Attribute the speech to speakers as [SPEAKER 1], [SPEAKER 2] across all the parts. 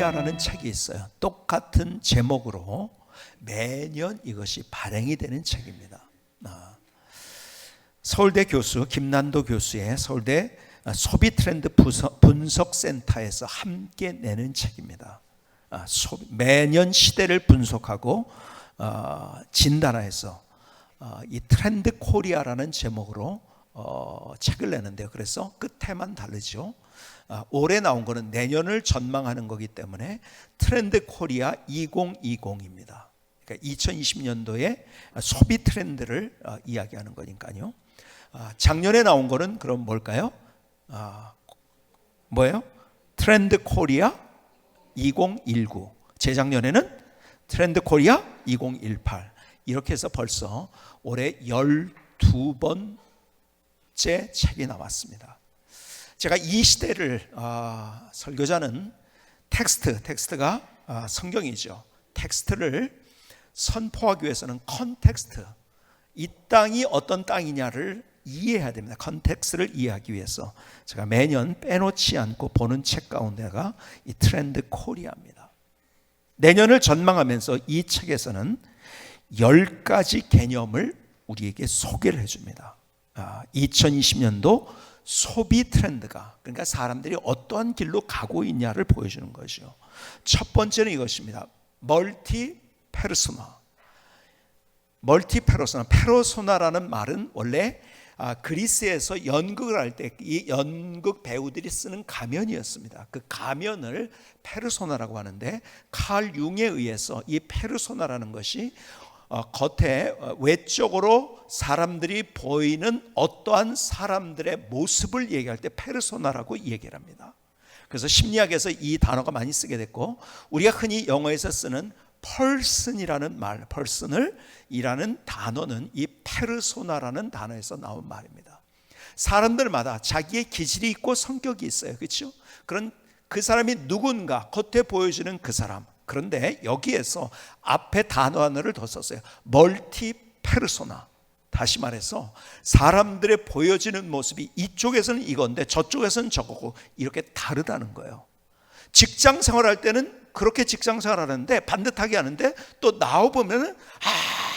[SPEAKER 1] 코리아라는 책이 있어요. 똑같은 제목으로 매년 이것이 발행이 되는 책입니다. 서울대 교수 김난도 교수의 서울대 소비 트렌드 분석센터에서 함께 내는 책입니다. 매년 시대를 분석하고 진단해서 이 트렌드 코리아라는 제목으로 책을 내는데요. 그래서 끝에만 다르죠. 올해 나온 거는 내년을 전망하는 거기 때문에 트렌드 코리아 2020입니다. 그러니까 2020년도의 소비 트렌드를 이야기하는 거니까요. 작년에 나온 거는 그럼 뭘까요? 뭐예요? 트렌드 코리아 2019. 재작년에는 트렌드 코리아 2018. 이렇게 해서 벌써 올해 12번째 책이 나왔습니다. 제가 이 시대를 설교자는 텍스트가 성경이죠. 텍스트를 선포하기 위해서는 컨텍스트, 이 땅이 어떤 땅이냐를 이해해야 됩니다. 컨텍스트를 이해하기 위해서 제가 매년 빼놓지 않고 보는 책 가운데가 이 트렌드 코리아입니다. 내년을 전망하면서 이 책에서는 10가지 개념을 우리에게 소개를 해줍니다. 2020년도 소비 트렌드가, 그러니까 사람들이 어떠한 길로 가고 있냐를 보여주는 것이죠. 첫 번째는 이것입니다. 멀티 페르소나. 페르소나라는 말은 원래 그리스에서 연극을 할 때 이 연극 배우들이 쓰는 가면이었습니다. 그 가면을 페르소나라고 하는데, 칼 융에 의해서 이 페르소나라는 것이 겉에 외적으로 사람들이 보이는 어떠한 사람들의 모습을 얘기할 때 페르소나라고 얘기를 합니다. 그래서 심리학에서 이 단어가 많이 쓰게 됐고, 우리가 흔히 영어에서 쓰는 person이라는 말, person을 이라는 단어는 이 페르소나라는 단어에서 나온 말입니다. 사람들마다 자기의 기질이 있고 성격이 있어요. 그렇죠? 그런 그 사람이 누군가 겉에 보여주는 그 사람. 그런데 여기에서 앞에 단어 하나를 더 썼어요. 멀티 페르소나. 다시 말해서 사람들의 보여지는 모습이 이쪽에서는 이건데 저쪽에서는 저거고 이렇게 다르다는 거예요. 직장 생활할 때는 그렇게 직장 생활하는데 반듯하게 하는데, 또 나와보면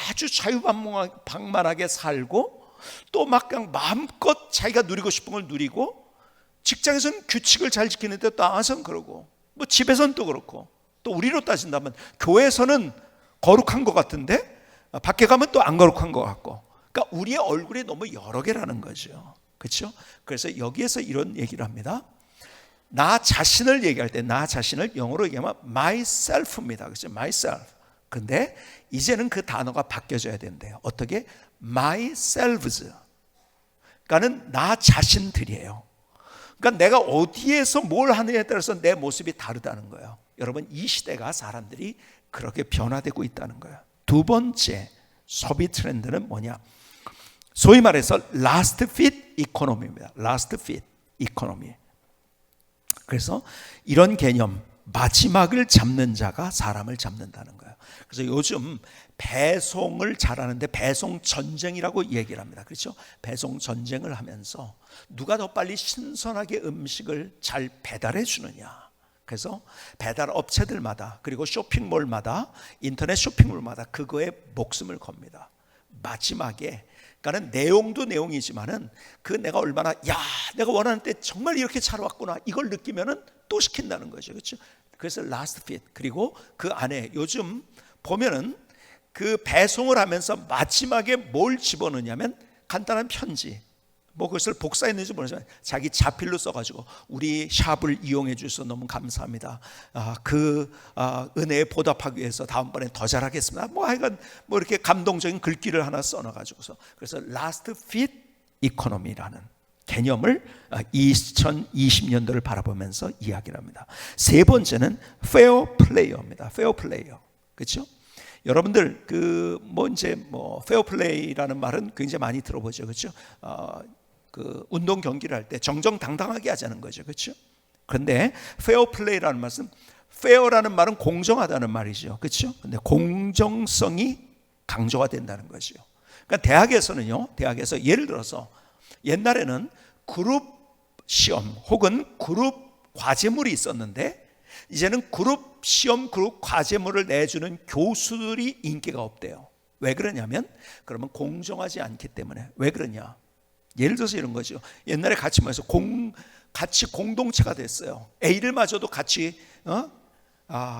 [SPEAKER 1] 아주 자유방만하게 살고 또 막 그냥 마음껏 자기가 누리고 싶은 걸 누리고, 직장에서는 규칙을 잘 지키는데 또 나와서는 그러고, 뭐 집에서는 또 그렇고, 또 우리로 따진다면 교회에서는 거룩한 것 같은데 밖에 가면 또 안 거룩한 것 같고, 그러니까 우리의 얼굴이 너무 여러 개라는 거죠. 그렇죠? 그래서 여기에서 이런 얘기를 합니다. 나 자신을 얘기할 때 나 자신을 영어로 얘기하면 myself입니다. 그렇죠? myself. 근데 이제는 그 단어가 바뀌어져야 된대요. 어떻게? myselves. 그러니까는 나 자신들이에요. 그러니까 내가 어디에서 뭘 하느냐에 따라서 내 모습이 다르다는 거예요. 여러분, 이 시대가 사람들이 그렇게 변화되고 있다는 거예요. 두 번째 소비 트렌드는 뭐냐? 소위 말해서 last fit economy입니다. last fit economy. 그래서 이런 개념, 마지막을 잡는 자가 사람을 잡는다는 거예요. 그래서 요즘 배송을 잘하는데 배송 전쟁이라고 얘기를 합니다. 그렇죠? 배송 전쟁을 하면서 누가 더 빨리 신선하게 음식을 잘 배달해 주느냐. 그래서 배달 업체들마다, 그리고 쇼핑몰마다, 인터넷 쇼핑몰마다 그거에 목숨을 겁니다. 마지막에, 그러니까 내용도 내용이지만은 그 내가 얼마나 내가 원하는 때 정말 이렇게 잘 왔구나 이걸 느끼면은 또 시킨다는 거죠. 그렇죠? 그래서 last fit. 그리고 그 안에 요즘 보면은 그 배송을 하면서 마지막에 뭘 집어넣냐면 간단한 편지. 뭐 그것을 복사했는지 모르지만 자기 자필로 써가지고 우리 샵을 이용해 주셔서 너무 감사합니다. 은혜에 보답하기 위해서 다음번에 더 잘하겠습니다. 뭐 하여간 뭐 이렇게 감동적인 글귀를 하나 써놔가지고서, 그래서 last fit economy라는 개념을 2020년도를 바라보면서 이야기를 합니다. 세 번째는 fair play입니다. fair player. 그렇죠? 여러분들 fair play라는 말은 굉장히 많이 들어보죠. 그렇죠? 그 운동 경기를 할 때 정정당당하게 하자는 거죠. 그렇죠? 그런데 fair play라는 말은, fair라는 말은 공정하다는 말이죠. 그렇죠? 근데 공정성이 강조가 된다는 거죠. 그러니까 대학에서 예를 들어서 옛날에는 그룹 시험 혹은 그룹 과제물이 있었는데 이제는 시험 그룹 과제물을 내주는 교수들이 인기가 없대요. 왜 그러냐면 그러면 공정하지 않기 때문에. 왜 그러냐? 예를 들어서 이런 거죠. 옛날에 같이 모여서 같이 공동체가 됐어요. A를 맞아도 같이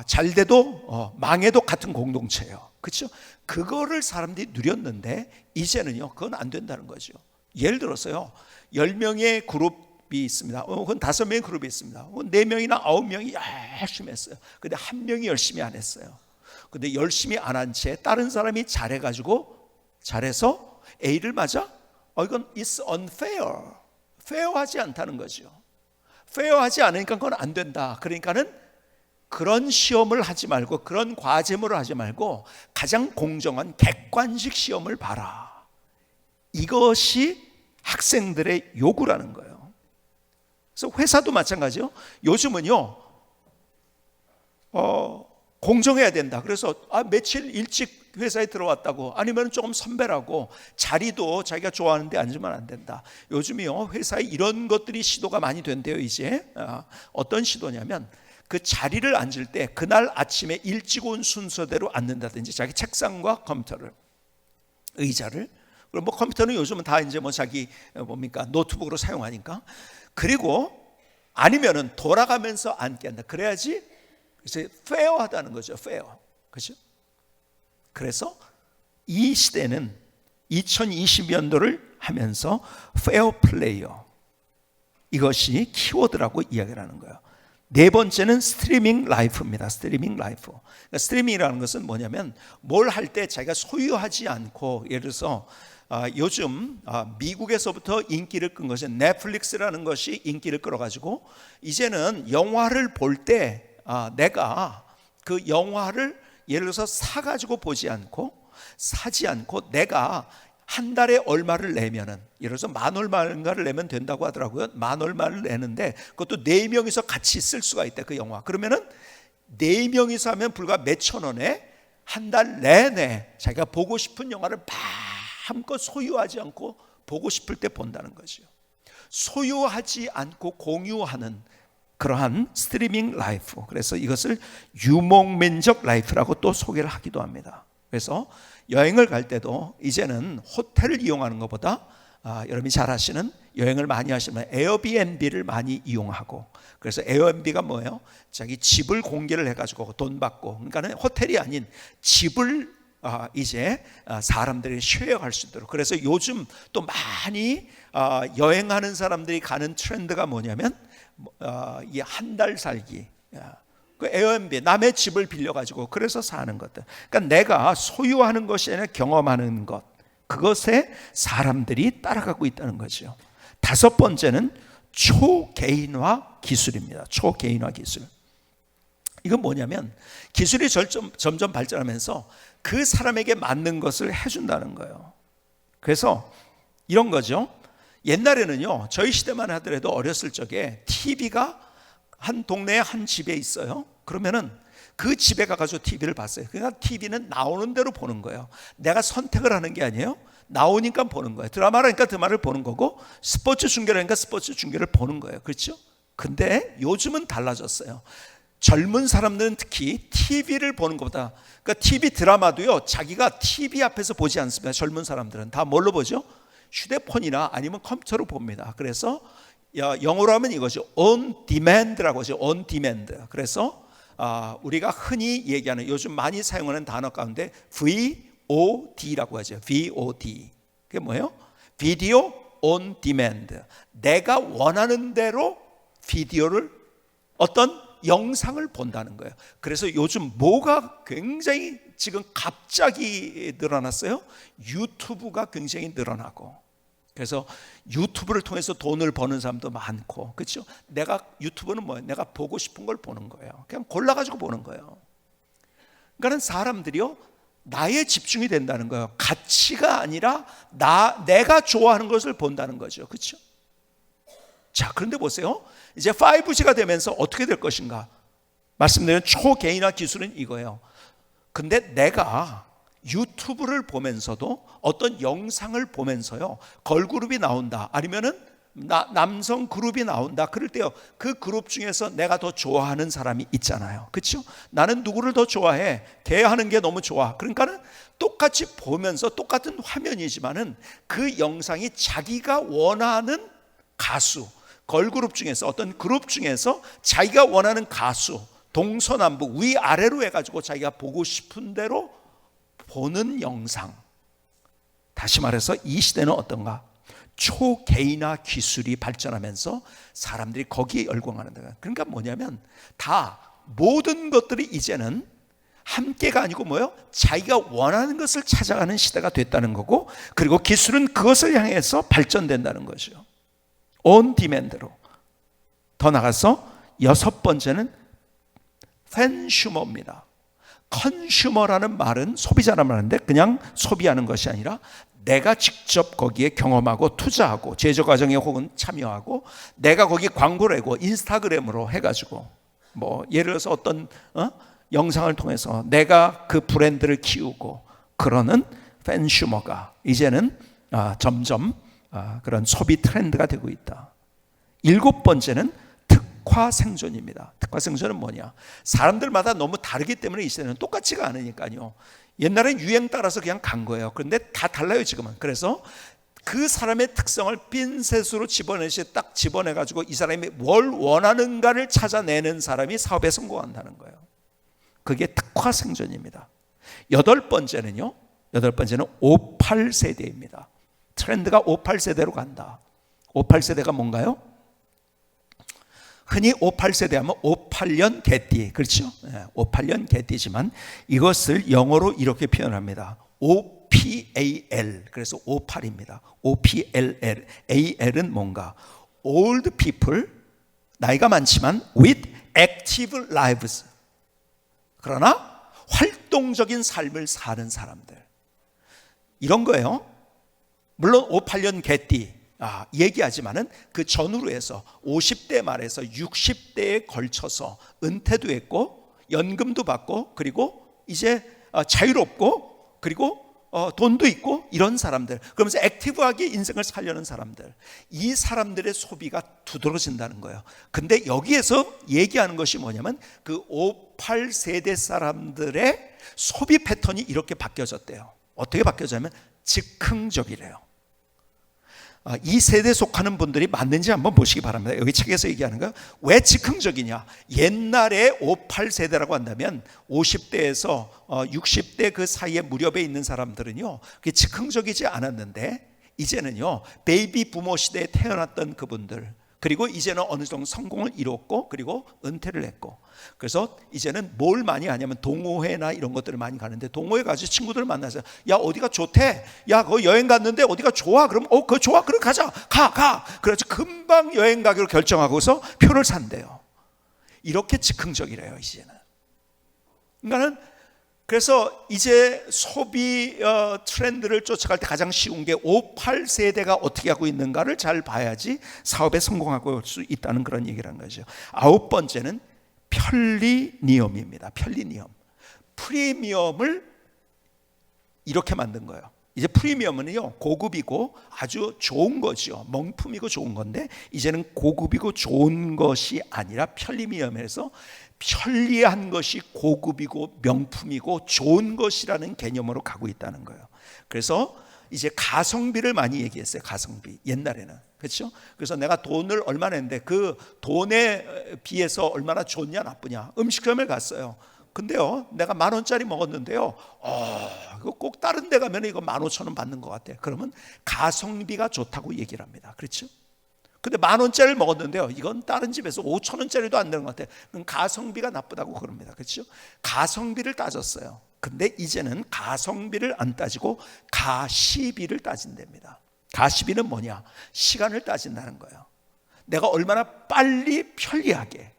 [SPEAKER 1] 잘 돼도 망해도 같은 공동체예요. 그렇죠? 그거를 사람들이 누렸는데 이제는요 그건 안 된다는 거죠. 예를 들어서요 10명의 그룹이 있습니다. 혹은 5명의 그룹이 있습니다. 혹은 4명이나 9명이 열심히 했어요. 근데 한 명이 열심히 안 했어요. 근데 열심히 안 한 채 다른 사람이 잘해서 A를 맞아? 이건 it's unfair. 페어하지 않다는 거죠. 페어하지 않으니까 그건 안 된다. 그러니까는 그런 시험을 하지 말고 그런 과제물을 하지 말고 가장 공정한 객관식 시험을 봐라. 이것이 학생들의 요구라는 거예요. 그래서 회사도 마찬가지요. 요즘은요 공정해야 된다. 그래서 며칠 일찍 회사에 들어왔다고 아니면 조금 선배라고 자리도 자기가 좋아하는데 앉으면 안 된다. 요즘이요 회사에 이런 것들이 시도가 많이 된대요. 이제 어떤 시도냐면 그 자리를 앉을 때 그날 아침에 일찍 온 순서대로 앉는다든지 자기 책상과 컴퓨터를 의자를 그리고 뭐 컴퓨터는 요즘은 다 이제 뭐 자기 노트북으로 사용하니까 그리고 아니면은 돌아가면서 앉게 한다. 그래야지 이제 페어하다는 거죠. 페어. 그렇죠? 그래서 이 시대는 2020년도를 하면서 페어 플레이어 이것이 키워드라고 이야기를 하는 거예요. 네 번째는 스트리밍 라이프입니다. 스트리밍 라이프. 그러니까 스트리밍이라는 것은 뭐냐면 뭘 할 때 자기가 소유하지 않고 예를 들어서 요즘 미국에서부터 인기를 끈 것이 넷플릭스라는 것이 인기를 끌어가지고 이제는 영화를 볼 때 내가 그 영화를 예를 들어서 사가지고 보지 않고 사지 않고 내가 한 달에 얼마를 내면은 예를 들어서 만 얼마인가를 내면 된다고 하더라고요. 만 얼마를 내는데 그것도 4명이서 같이 쓸 수가 있대. 그 영화. 그러면은 4명이서 하면 불과 몇천 원에 한 달 내내 자기가 보고 싶은 영화를 마음껏 소유하지 않고 보고 싶을 때 본다는 거죠. 소유하지 않고 공유하는 그러한 스트리밍 라이프. 그래서 이것을 유목민적 라이프라고 또 소개를 하기도 합니다. 그래서 여행을 갈 때도 이제는 호텔을 이용하는 것보다 여러분이 잘 아시는 여행을 많이 하시면 에어비앤비를 많이 이용하고 그래서 에어비앤비가 뭐예요? 자기 집을 공개를 해가지고 돈 받고 그러니까는 호텔이 아닌 집을 이제 사람들이 쉐어할 수 있도록 그래서 요즘 또 많이 여행하는 사람들이 가는 트렌드가 뭐냐면 이 한 달 살기 그 에어비앤비 남의 집을 빌려가지고 그래서 사는 것들 그러니까 내가 소유하는 것이 아니라 경험하는 것 그것에 사람들이 따라가고 있다는 거죠. 5번째는 초개인화 기술입니다. 초개인화 기술. 이건 뭐냐면 기술이 점점 발전하면서 그 사람에게 맞는 것을 해준다는 거예요. 그래서 이런 거죠. 옛날에는요 저희 시대만 하더라도 어렸을 적에 TV가 한 동네에 한 집에 있어요. 그러면은 그 집에 가가지고 TV를 봤어요. 그러니까 TV는 나오는 대로 보는 거예요. 내가 선택을 하는 게 아니에요. 나오니까 보는 거예요. 드라마라니까 드라마를 보는 거고 스포츠 중계라니까 스포츠 중계를 보는 거예요. 그렇죠? 근데 요즘은 달라졌어요. 젊은 사람들은 특히 TV를 보는 것보다 그러니까 TV 드라마도요 자기가 TV 앞에서 보지 않습니다. 젊은 사람들은 다 뭘로 보죠? 휴대폰이나 아니면 컴퓨터로 봅니다. 그래서 영어로 하면 이거죠. on demand라고 하죠. on demand. 그래서 우리가 흔히 얘기하는 요즘 많이 사용하는 단어 가운데 VOD라고 하죠. VOD. 그게 뭐예요? Video on demand. 내가 원하는 대로 비디오를 어떤 영상을 본다는 거예요. 그래서 요즘 뭐가 굉장히 지금 갑자기 늘어났어요? 유튜브가 굉장히 늘어나고 그래서 유튜브를 통해서 돈을 버는 사람도 많고 그렇죠? 내가 유튜브는 뭐예요? 내가 보고 싶은 걸 보는 거예요. 그냥 골라가지고 보는 거예요. 그러니까 사람들이요 나에 집중이 된다는 거예요. 가치가 아니라 내가 좋아하는 것을 본다는 거죠. 그렇죠? 자, 그런데 보세요. 이제 5G가 되면서 어떻게 될 것인가? 말씀드린 초개인화 기술은 이거예요. 근데 내가 유튜브를 보면서도 어떤 영상을 보면서요 걸그룹이 나온다 아니면은 남성 그룹이 나온다. 그럴 때요, 그 그룹 중에서 내가 더 좋아하는 사람이 있잖아요. 그렇죠? 나는 누구를 더 좋아해? 걔 하는 게 너무 좋아. 그러니까는 똑같이 보면서 똑같은 화면이지만은 그 영상이 자기가 원하는 가수, 걸그룹 중에서 어떤 그룹 중에서 자기가 원하는 가수, 동서남북 위아래로 해가지고 자기가 보고 싶은 대로 보는 영상. 다시 말해서 이 시대는 어떤가? 초개인화 기술이 발전하면서 사람들이 거기에 열광하는 거예요. 그러니까 뭐냐면 다 모든 것들이 이제는 함께가 아니고 뭐요? 자기가 원하는 것을 찾아가는 시대가 됐다는 거고, 그리고 기술은 그것을 향해서 발전된다는 거죠. 온 디맨드로. 더 나가서 여섯 번째는 팬슈머입니다. 컨슈머라는 말은 소비자라는 말인데 그냥 소비하는 것이 아니라 내가 직접 거기에 경험하고 투자하고 제조 과정에 혹은 참여하고 내가 거기 광고를 하고 인스타그램으로 해가지고 뭐 예를 들어서 어떤 영상을 통해서 내가 그 브랜드를 키우고 그러는 팬슈머가 이제는 점점 그런 소비 트렌드가 되고 있다. 일곱 번째는 특화 생존입니다. 특화 생존은 뭐냐? 사람들마다 너무 다르기 때문에 이 시대는 똑같지가 않으니까요. 옛날엔 유행 따라서 그냥 간 거예요. 그런데 다 달라요 지금은. 그래서 그 사람의 특성을 핀셋으로 집어내시 딱 집어내가지고 이 사람이 뭘 원하는가를 찾아내는 사람이 사업에 성공한다는 거예요. 그게 특화 생존입니다. 여덟 번째는요. 여덟 번째는 58세대입니다. 트렌드가 58세대로 간다. 58세대가 뭔가요? 흔히 58세대 하면 58년 개띠, 그렇죠? 58년 개띠지만 이것을 영어로 이렇게 표현합니다. OPAL, 그래서 58입니다. OPLL, AL은 뭔가? Old people, 나이가 많지만 with active lives. 그러나 활동적인 삶을 사는 사람들. 이런 거예요. 물론 58년 개띠. 얘기하지만은 그 전후로 해서 50대 말에서 60대에 걸쳐서 은퇴도 했고 연금도 받고 그리고 이제 자유롭고 그리고 돈도 있고 이런 사람들, 그러면서 액티브하게 인생을 살려는 사람들, 이 사람들의 소비가 두드러진다는 거예요. 근데 여기에서 얘기하는 것이 뭐냐면 그 58세대 사람들의 소비 패턴이 이렇게 바뀌어졌대요. 어떻게 바뀌어졌냐면 즉흥적이래요. 이 세대에 속하는 분들이 맞는지 한번 보시기 바랍니다. 여기 책에서 얘기하는 거 왜 즉흥적이냐? 옛날에 58세대라고 한다면 50대에서 60대 그 사이에 무렵에 있는 사람들은요 그게 즉흥적이지 않았는데 이제는요 베이비 부모 시대에 태어났던 그분들, 그리고 이제는 어느 정도 성공을 이뤘고 그리고 은퇴를 했고, 그래서 이제는 뭘 많이 하냐면 동호회나 이런 것들을 많이 가는데, 동호회 가서 친구들을 만나서 야 어디가 좋대, 야 거기 여행 갔는데 어디가 좋아, 그럼 그거 좋아, 그럼 가자, 가 그래서 금방 여행 가기로 결정하고서 표를 산대요. 이렇게 즉흥적이래요 이제는. 그러니까는 그래서 이제 소비 트렌드를 쫓아갈 때 가장 쉬운 게 58세대가 어떻게 하고 있는가를 잘 봐야지 사업에 성공하고 올 수 있다는 그런 얘기를 한 거죠. 아홉 번째는 편리니엄입니다. 편리니엄. 프리미엄을 이렇게 만든 거예요. 이제 프리미엄은요 고급이고 아주 좋은 거죠. 명품이고 좋은 건데 이제는 고급이고 좋은 것이 아니라 편리미엄에서 편리한 것이 고급이고 명품이고 좋은 것이라는 개념으로 가고 있다는 거예요. 그래서 이제 가성비를 많이 얘기했어요. 가성비. 옛날에는. 그렇죠? 그래서 내가 돈을 얼마 냈는데 그 돈에 비해서 얼마나 좋냐 나쁘냐. 음식점을 갔어요. 근데요 내가 10,000원짜리 먹었는데요 이거 꼭 다른 데 가면 이거 15,000원 받는 것 같아. 그러면 가성비가 좋다고 얘기를 합니다. 그렇죠? 근데 10,000원짜리를 먹었는데요 이건 다른 집에서 5,000원짜리도 안 되는 것 같아. 그럼 가성비가 나쁘다고 그럽니다. 그렇죠? 가성비를 따졌어요. 근데 이제는 가성비를 안 따지고 가시비를 따진답니다. 가시비는 뭐냐? 시간을 따진다는 거예요. 내가 얼마나 빨리 편리하게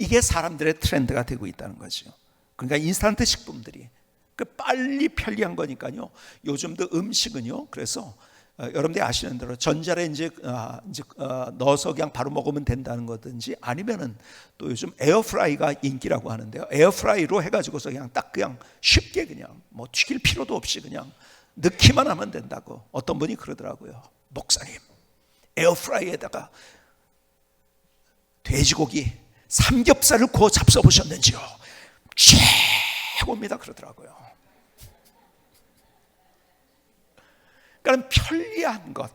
[SPEAKER 1] 이게 사람들의 트렌드가 되고 있다는 거죠. 그러니까 인스턴트 식품들이 그 빨리 편리한 거니까요. 요즘도 음식은요. 그래서 여러분들이 아시는 대로 전자레인지에 넣어서 그냥 바로 먹으면 된다는 거든지 아니면은 또 요즘 에어프라이가 인기라고 하는데요. 에어프라이로 해가지고서 그냥 딱 그냥 쉽게 그냥 뭐 튀길 필요도 없이 그냥 넣기만 하면 된다고. 어떤 분이 그러더라고요. 목사님, 에어프라이어에다가 돼지고기 삼겹살을 구워 잡숴보셨는지요? 최고입니다 그러더라고요. 그러니까 편리한 것,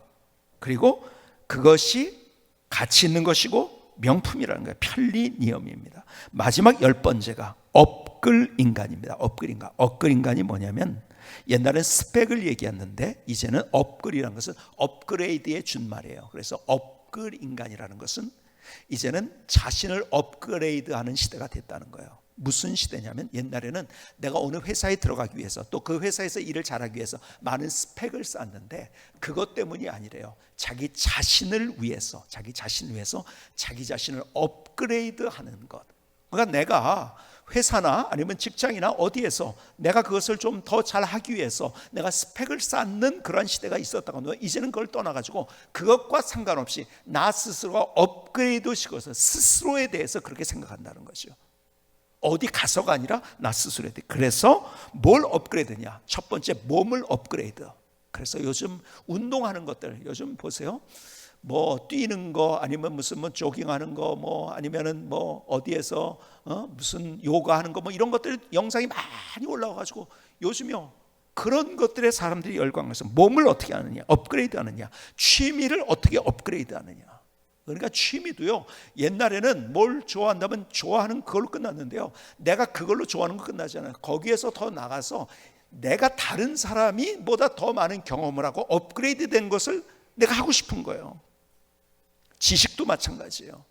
[SPEAKER 1] 그리고 그것이 가치 있는 것이고 명품이라는 거예요. 편리니엄입니다. 마지막 10번째가 업글 인간입니다. 업글 인간. 업글 인간이 뭐냐면, 옛날엔 스펙을 얘기했는데 이제는 업글이라는 것은 업그레이드의 준말이에요. 그래서 업글 인간이라는 것은 이제는 자신을 업그레이드하는 시대가 됐다는 거예요. 무슨 시대냐면, 옛날에는 내가 어느 회사에 들어가기 위해서, 또 그 회사에서 일을 잘하기 위해서 많은 스펙을 쌓았는데, 그것 때문이 아니래요. 자기 자신을 위해서 자기 자신을 업그레이드하는 것. 그러니까 내가 회사나 아니면 직장이나 어디에서 내가 그것을 좀 더 잘하기 위해서 내가 스펙을 쌓는 그런 시대가 있었다고 하면, 이제는 그걸 떠나가지고 그것과 상관없이 나 스스로가 업그레이드 시켜서 스스로에 대해서 그렇게 생각한다는 거죠. 어디 가서가 아니라 나 스스로에 대해. 그래서 뭘 업그레이드냐? 첫 번째, 몸을 업그레이드. 그래서 요즘 운동하는 것들, 요즘 보세요. 뭐 뛰는 거, 아니면 무슨 뭐 조깅하는 거, 뭐 아니면은 뭐 어디에서 무슨 요가하는 거, 뭐 이런 것들 영상이 많이 올라와가지고 요즘요 그런 것들에 사람들이 열광해서 몸을 어떻게 하느냐, 업그레이드하느냐, 취미를 어떻게 업그레이드하느냐. 그러니까 취미도요, 옛날에는 뭘 좋아한다면 좋아하는 그걸로 끝났는데요, 내가 그걸로 좋아하는 거 끝나지 않아요. 거기에서 더 나가서 내가 다른 사람이 보다 더 많은 경험을 하고 업그레이드된 것을 내가 하고 싶은 거예요. 지식도 마찬가지예요.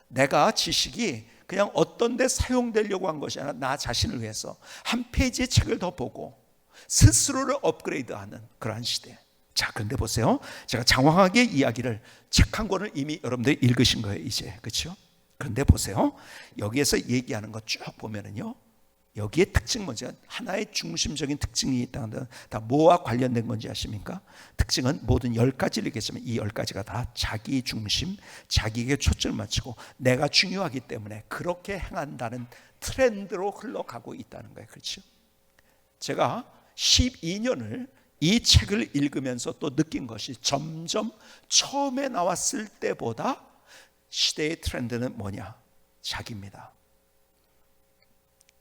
[SPEAKER 1] 내가 지식이 그냥 어떤 데 사용되려고 한 것이 아니라 나 자신을 위해서 한 페이지의 책을 더 보고 스스로를 업그레이드하는 그러한 시대. 자, 그런데 보세요. 제가 장황하게 이야기를, 책 한 권을 이미 여러분들이 읽으신 거예요 이제, 그렇죠? 그런데 보세요. 여기에서 얘기하는 것 쭉 보면은요, 여기에 특징 뭐죠? 하나의 중심적인 특징이 있다는데, 다 뭐와 관련된 건지 아십니까? 특징은 모든 10가지를 얘기했지만 이 10가지가 다 자기 중심, 자기에게 초점을 맞추고 내가 중요하기 때문에 그렇게 행한다는 트렌드로 흘러가고 있다는 거예요. 그렇죠? 제가 12년을 이 책을 읽으면서 또 느낀 것이, 점점 처음에 나왔을 때보다 시대의 트렌드는 뭐냐? 자기입니다.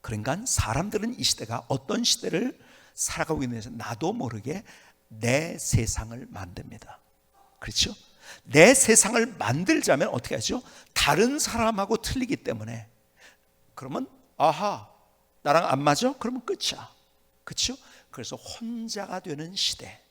[SPEAKER 1] 그러니까 사람들은 이 시대가 어떤 시대를 살아가고 있는지 나도 모르게 내 세상을 만듭니다. 그렇죠? 내 세상을 만들자면 어떻게 하죠? 다른 사람하고 틀리기 때문에. 그러면 아하, 나랑 안 맞아? 그러면 끝이야. 그렇죠? 그래서 혼자가 되는 시대.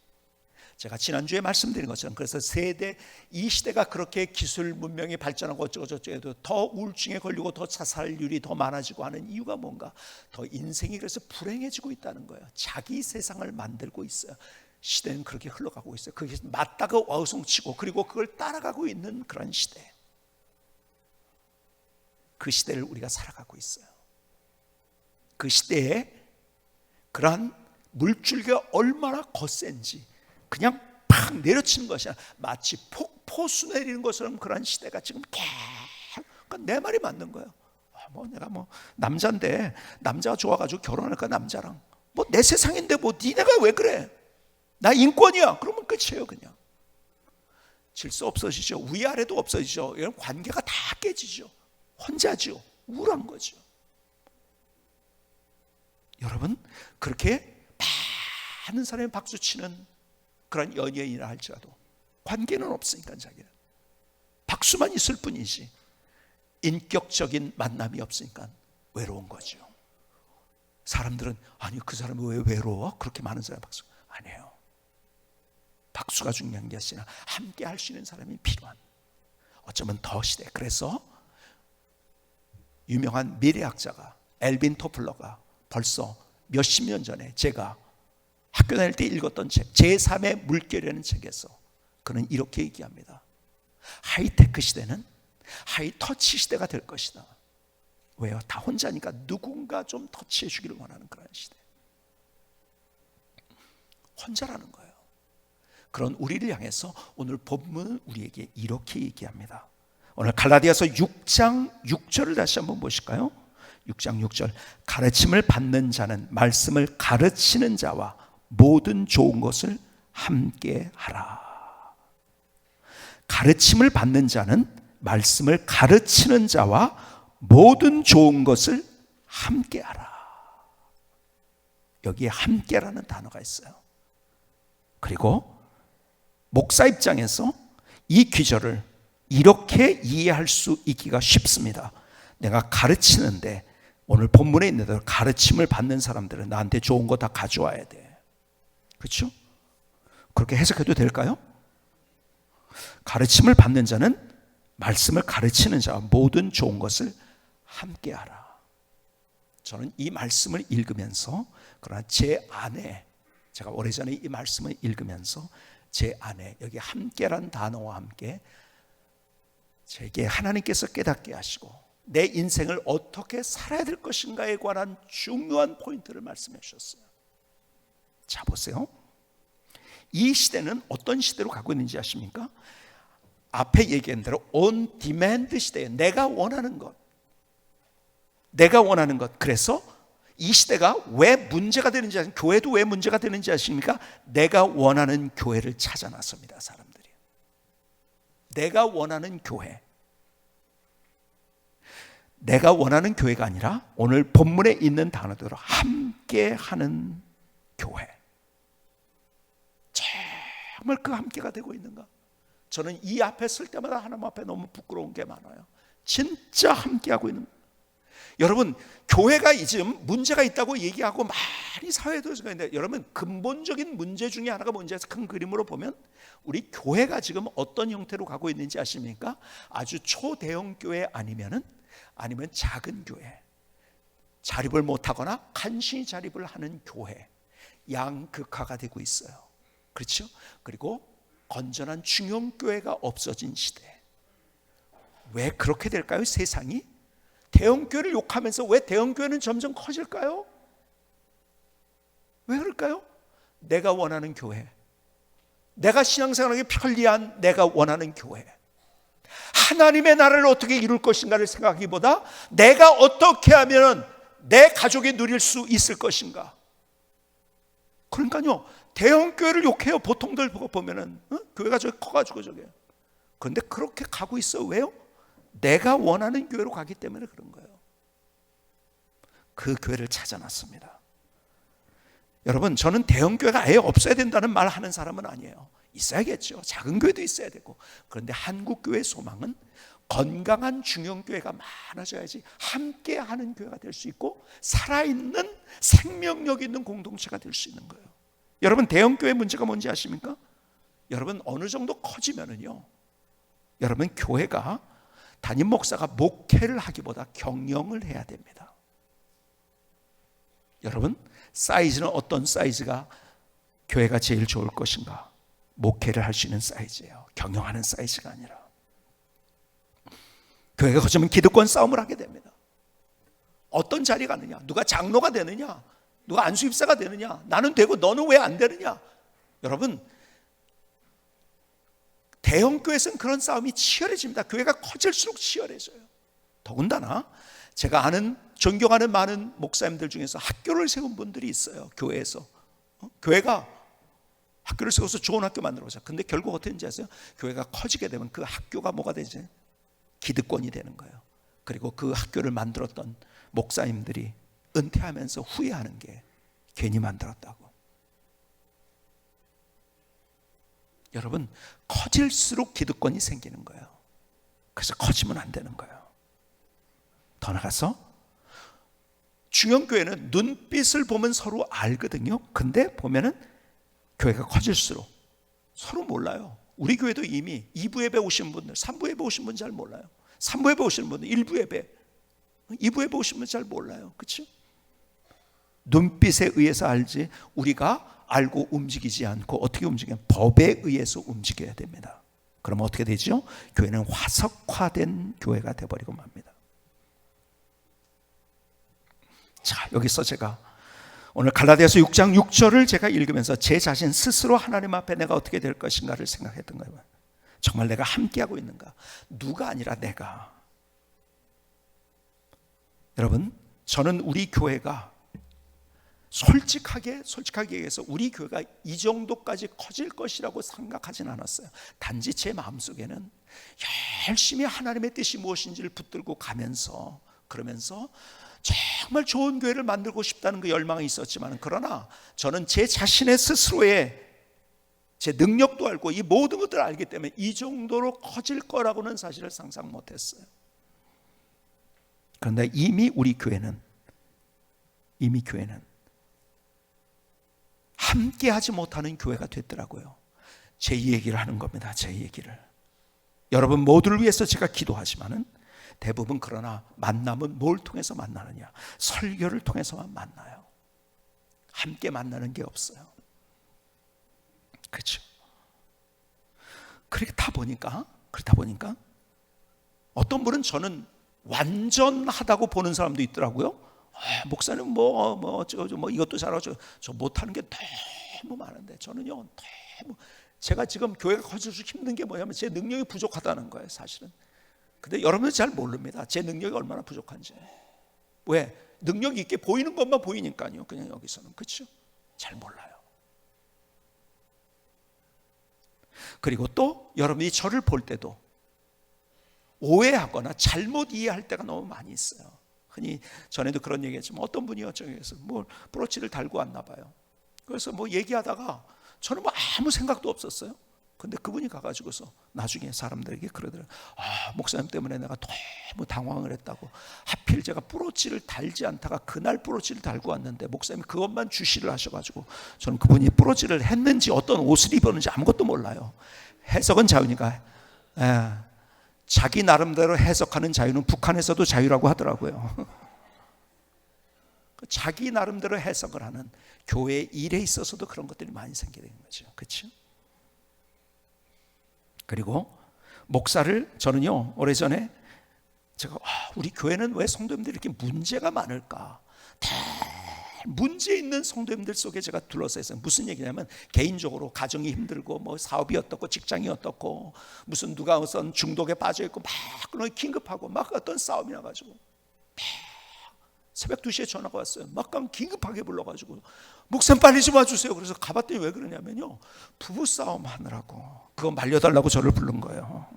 [SPEAKER 1] 제가 지난주에 말씀드린 것처럼, 그래서 세대, 이 시대가 그렇게 기술 문명이 발전하고 어쩌고저쩌고 해도 더 우울증에 걸리고 더 자살률이 더 많아지고 하는 이유가 뭔가, 더 인생이 그래서 불행해지고 있다는 거예요. 자기 세상을 만들고 있어요. 시대는 그렇게 흘러가고 있어요. 그게 맞다가 와우성치고, 그리고 그걸 따라가고 있는 그런 시대. 그 시대를 우리가 살아가고 있어요. 그 시대에 그러한 물줄기가 얼마나 거센지 그냥 팍 내려치는 것이 아니라 마치 폭포수 내리는 것처럼 그런 시대가 지금 계속. 그러니까 내 말이 맞는 거예요. 내가 남자인데, 남자가 좋아가지고 결혼할까 남자랑, 내 세상인데 니네가 왜 그래? 나 인권이야. 그러면 끝이에요. 그냥 질서 없어지죠. 위아래도 없어지죠. 이런 관계가 다 깨지죠. 혼자죠. 우울한 거죠. 여러분, 그렇게 많은 사람이 박수치는 그런 연예인이라 할지라도 관계는 없으니까 자기는 박수만 있을 뿐이지 인격적인 만남이 없으니까 외로운 거죠. 사람들은 아니 그 사람이 왜 외로워? 그렇게 많은 사람이 박수. 아니에요. 박수가 중요한 게 아니라 함께 할 수 있는 사람이 필요한, 어쩌면 더 시대. 그래서 유명한 미래학자가 엘빈 토플러가 벌써 몇십 년 전에 제가 학교 다닐 때 읽었던 책, 제3의 물결이라는 책에서 그는 이렇게 얘기합니다. 하이테크 시대는 하이터치 시대가 될 것이다. 왜요? 다 혼자니까 누군가 좀 터치해 주기를 원하는 그런 시대. 혼자라는 거예요. 그런 우리를 향해서 오늘 본문은 우리에게 이렇게 얘기합니다. 오늘 갈라디아서 6장 6절을 다시 한번 보실까요? 6장 6절. 가르침을 받는 자는 말씀을 가르치는 자와 모든 좋은 것을 함께 하라. 가르침을 받는 자는 말씀을 가르치는 자와 모든 좋은 것을 함께 하라. 여기에 함께라는 단어가 있어요. 그리고 목사 입장에서 이 귀절을 이렇게 이해할 수 있기가 쉽습니다. 내가 가르치는데, 오늘 본문에 있는 대로 가르침을 받는 사람들은 나한테 좋은 거 다 가져와야 돼. 그렇죠? 그렇게 해석해도 될까요? 가르침을 받는 자는 말씀을 가르치는 자와 모든 좋은 것을 함께하라. 저는 이 말씀을 읽으면서, 그러나 제 안에, 제가 오래전에 이 말씀을 읽으면서 제 안에 여기 함께란 단어와 함께 제게 하나님께서 깨닫게 하시고 내 인생을 어떻게 살아야 될 것인가에 관한 중요한 포인트를 말씀해 주셨어요. 자, 보세요. 이 시대는 어떤 시대로 가고 있는지 아십니까? 앞에 얘기한 대로 on demand 시대예요. 내가 원하는 것. 내가 원하는 것. 그래서 이 시대가 왜 문제가 되는지 아십니까? 교회도 왜 문제가 되는지 아십니까? 내가 원하는 교회를 찾아 나섭니다, 사람들이. 내가 원하는 교회. 내가 원하는 교회가 아니라 오늘 본문에 있는 단어대로 함께하는 교회. 정말 그 함께가 되고 있는가? 저는 이 앞에 설 때마다 하나님 앞에 너무 부끄러운 게 많아요. 진짜 함께하고 있는. 여러분, 교회가 지금 문제가 있다고 얘기하고 많이 사회에도 있는데, 여러분 근본적인 문제 중에 하나가 뭔지 큰 그림으로 보면 우리 교회가 지금 어떤 형태로 가고 있는지 아십니까? 아주 초대형 교회 아니면 작은 교회, 자립을 못하거나 간신히 자립을 하는 교회, 양극화가 되고 있어요. 그렇죠? 그리고 건전한 중형교회가 없어진 시대. 왜 그렇게 될까요? 세상이 대형교회를 욕하면서 왜 대형교회는 점점 커질까요? 왜 그럴까요? 내가 원하는 교회, 내가 신앙생활하기 편리한 내가 원하는 교회, 하나님의 나라를 어떻게 이룰 것인가를 생각하기보다 내가 어떻게 하면 내 가족이 누릴 수 있을 것인가. 그러니까요, 대형교회를 욕해요. 보통들 보면은 교회가 저기 커가지고 저게. 그런데 그렇게 가고 있어. 왜요? 내가 원하는 교회로 가기 때문에 그런 거예요. 그 교회를 찾아놨습니다. 여러분, 저는 대형교회가 아예 없어야 된다는 말 하는 사람은 아니에요. 있어야겠죠. 작은 교회도 있어야 되고. 그런데 한국교회의 소망은 건강한 중형교회가 많아져야지 함께하는 교회가 될 수 있고 살아있는 생명력 있는 공동체가 될 수 있는 거예요. 여러분, 대형교회 문제가 뭔지 아십니까? 여러분, 어느 정도 커지면은요, 여러분 교회가 담임 목사가 목회를 하기보다 경영을 해야 됩니다. 여러분, 사이즈는 어떤 사이즈가 교회가 제일 좋을 것인가? 목회를 할 수 있는 사이즈예요. 경영하는 사이즈가 아니라. 교회가 커지면 기득권 싸움을 하게 됩니다. 어떤 자리 가느냐? 누가 장로가 되느냐? 누가 안수입사가 되느냐? 나는 되고 너는 왜 안 되느냐? 여러분, 대형교회에서는 그런 싸움이 치열해집니다. 교회가 커질수록 치열해져요. 더군다나 제가 아는, 존경하는 많은 목사님들 중에서 학교를 세운 분들이 있어요. 교회에서. 교회가 학교를 세워서 좋은 학교 만들어보자. 근데 결국 어떻게 되는지 아세요? 교회가 커지게 되면 그 학교가 뭐가 되지? 기득권이 되는 거예요. 그리고 그 학교를 만들었던 목사님들이 은퇴하면서 후회하는 게 괜히 만들었다고. 여러분, 커질수록 기득권이 생기는 거예요. 그래서 커지면 안 되는 거예요. 더 나가서 중형교회는 눈빛을 보면 서로 알거든요. 근데 보면은 교회가 커질수록 서로 몰라요. 우리 교회도 이미 2부 예배 오신 분들, 3부 예배 오신 분 잘 몰라요. 3부 예배 오시는 분들 1부 예배, 2부 예배 오신 분 잘 몰라요. 그렇죠? 눈빛에 의해서 알지 우리가 알고 움직이지 않고 어떻게 움직여요? 법에 의해서 움직여야 됩니다. 그럼 어떻게 되죠? 교회는 화석화된 교회가 되어버리고 맙니다. 자, 여기서 제가 오늘 갈라디아서 6장 6절을 제가 읽으면서 제 자신 스스로 하나님 앞에 내가 어떻게 될 것인가를 생각했던 거예요. 정말 내가 함께하고 있는가? 누가 아니라 내가. 여러분, 저는 우리 교회가 솔직하게 얘기해서 우리 교회가 이 정도까지 커질 것이라고 생각하진 않았어요. 단지 제 마음속에는 열심히 하나님의 뜻이 무엇인지를 붙들고 가면서, 그러면서 정말 좋은 교회를 만들고 싶다는 그 열망이 있었지만, 그러나 저는 제 자신의 스스로의 제 능력도 알고 이 모든 것들을 알기 때문에 이 정도로 커질 거라고는 사실을 상상 못했어요. 그런데 이미 우리 교회는 함께 하지 못하는 교회가 됐더라고요. 제 얘기를 하는 겁니다. 제 얘기를. 여러분 모두를 위해서 제가 기도하지만은 대부분, 그러나 만남은 뭘 통해서 만나느냐? 설교를 통해서만 만나요. 함께 만나는 게 없어요. 그렇죠? 그렇다 보니까 어떤 분은 저는 완전하다고 보는 사람도 있더라고요. 목사님 뭐 이것도 잘하죠. 저 못하는 게 너무 많은데, 저는요 너무, 제가 지금 교회가 커질수록 힘든 게 뭐냐면 제 능력이 부족하다는 거예요, 사실은. 근데 여러분은 잘 모릅니다. 제 능력이 얼마나 부족한지. 왜? 능력이 있게 보이는 것만 보이니까요. 그냥 여기서는. 그렇죠? 잘 몰라요. 그리고 또 여러분이 저를 볼 때도 오해하거나 잘못 이해할 때가 너무 많이 있어요. 흔히 전에도 그런 얘기했지만, 어떤 분이요, 저기에서 뭐 브로치를 달고 왔나 봐요. 그래서 뭐 얘기하다가 저는 뭐 아무 생각도 없었어요. 근데 그분이 가가지고서 나중에 사람들에게 그러더라고요. 목사님 때문에 내가 너무 당황을 했다고. 하필 제가 브로치를 달지 않다가 그날 브로치를 달고 왔는데 목사님이 그것만 주시를 하셔가지고, 저는 그분이 브로치를 했는지 어떤 옷을 입었는지 아무것도 몰라요. 해석은 자유니까. 자기 나름대로 해석하는 자유는 북한에서도 자유라고 하더라고요. 자기 나름대로 해석을 하는 교회 일에 있어서도 그런 것들이 많이 생기게 되는 거죠. 그렇죠? 그리고 목사를, 저는요 오래전에 제가 우리 교회는 왜 성도님들이 이렇게 문제가 많을까, 문제 있는 성도님들 속에 제가 둘러싸여 있어요. 무슨 얘기냐면, 개인적으로 가정이 힘들고 뭐 사업이 어떻고 직장이 어떻고 무슨 누가 우선 중독에 빠져 있고 막 긴급하고 막 어떤 싸움이 나가지고 새벽 2시에 전화가 왔어요. 막 긴급하게 불러가지고, 목사님 빨리 좀 와주세요. 그래서 가봤더니 왜 그러냐면요, 부부싸움 하느라고 그거 말려달라고 저를 부른 거예요.